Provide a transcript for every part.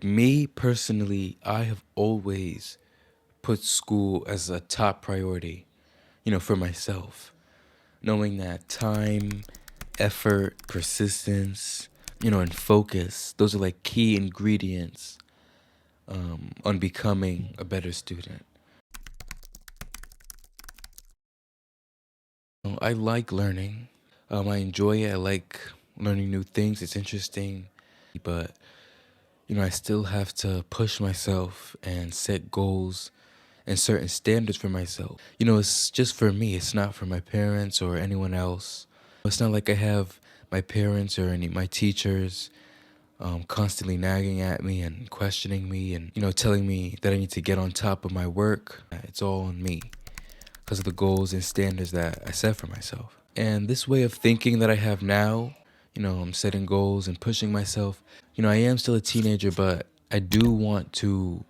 me personally, I have always put school as a top priority, for myself, knowing that time, effort, persistence, and focus, those are like key ingredients on becoming a better student. I like learning. I enjoy it. I like learning new things. It's interesting, but I still have to push myself and set goals and certain standards for myself. It's just for me. It's not for my parents or anyone else. It's not like I have my parents or any my teachers constantly nagging at me and questioning me and telling me that I need to get on top of my work. It's all on me because of the goals and standards that I set for myself. And this way of thinking that I have now, I'm setting goals and pushing myself. I am still a teenager, but I do want to,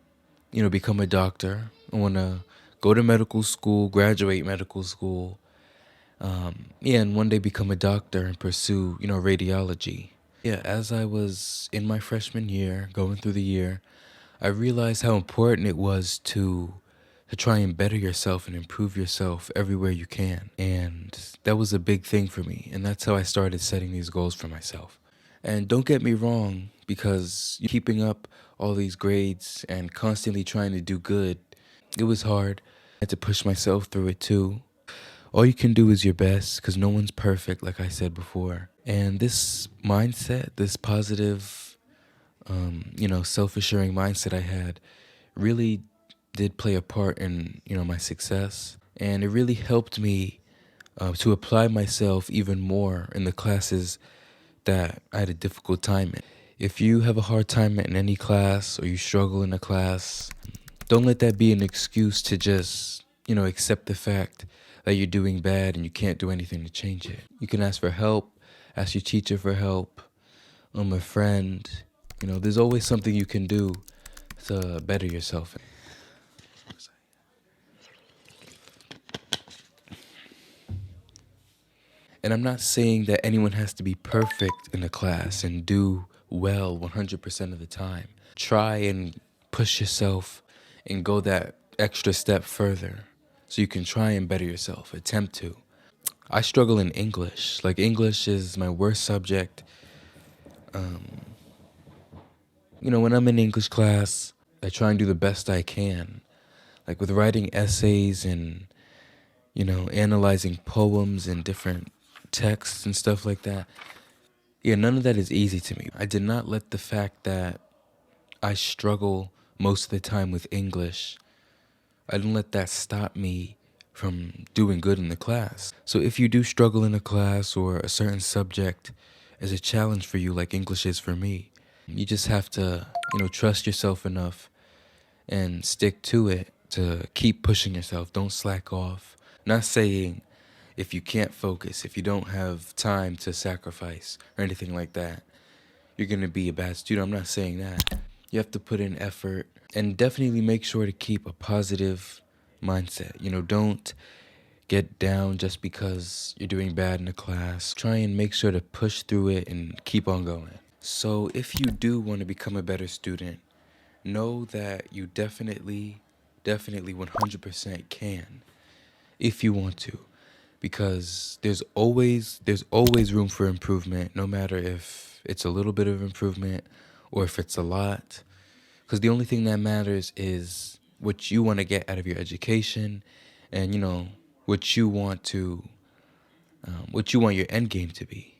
become a doctor. I want to go to medical school, graduate medical school, yeah, and one day become a doctor and pursue, radiology. Yeah, as I was in my freshman year, going through the year, I realized how important it was to try and better yourself and improve yourself everywhere you can. And that was a big thing for me. And that's how I started setting these goals for myself. And don't get me wrong, because keeping up all these grades and constantly trying to do good, it was hard. I had to push myself through it too. All you can do is your best because no one's perfect, like I said before. And this mindset, this positive, self assuring mindset I had really did play a part in, my success. And it really helped me to apply myself even more in the classes that I had a difficult time in. If you have a hard time in any class or you struggle in a class, don't let that be an excuse to just, accept the fact that you're doing bad and you can't do anything to change it. You can ask for help, ask your teacher for help, a friend. There's always something you can do to better yourself. And I'm not saying that anyone has to be perfect in a class and do well 100% of the time. Try and push yourself and go that extra step further so you can try and better yourself, attempt to. I struggle in English. Like, English is my worst subject. When I'm in English class, I try and do the best I can. Like with writing essays and, analyzing poems and different texts and stuff like that. Yeah, none of that is easy to me. I did not let the fact that I struggle most of the time with English, I didn't let that stop me from doing good in the class. So if you do struggle in a class or a certain subject is a challenge for you like English is for me, you just have to, trust yourself enough and stick to it to keep pushing yourself. Don't slack off. Not saying if you can't focus, if you don't have time to sacrifice or anything like that, you're going to be a bad student. I'm not saying that. You have to put in effort and definitely make sure to keep a positive mindset. Don't get down just because you're doing bad in a class. Try and make sure to push through it and keep on going. So if you do want to become a better student, know that you definitely 100% can if you want to, because there's always room for improvement, no matter if it's a little bit of improvement or if it's a lot, because the only thing that matters is what you want to get out of your education and what you want your end game to be.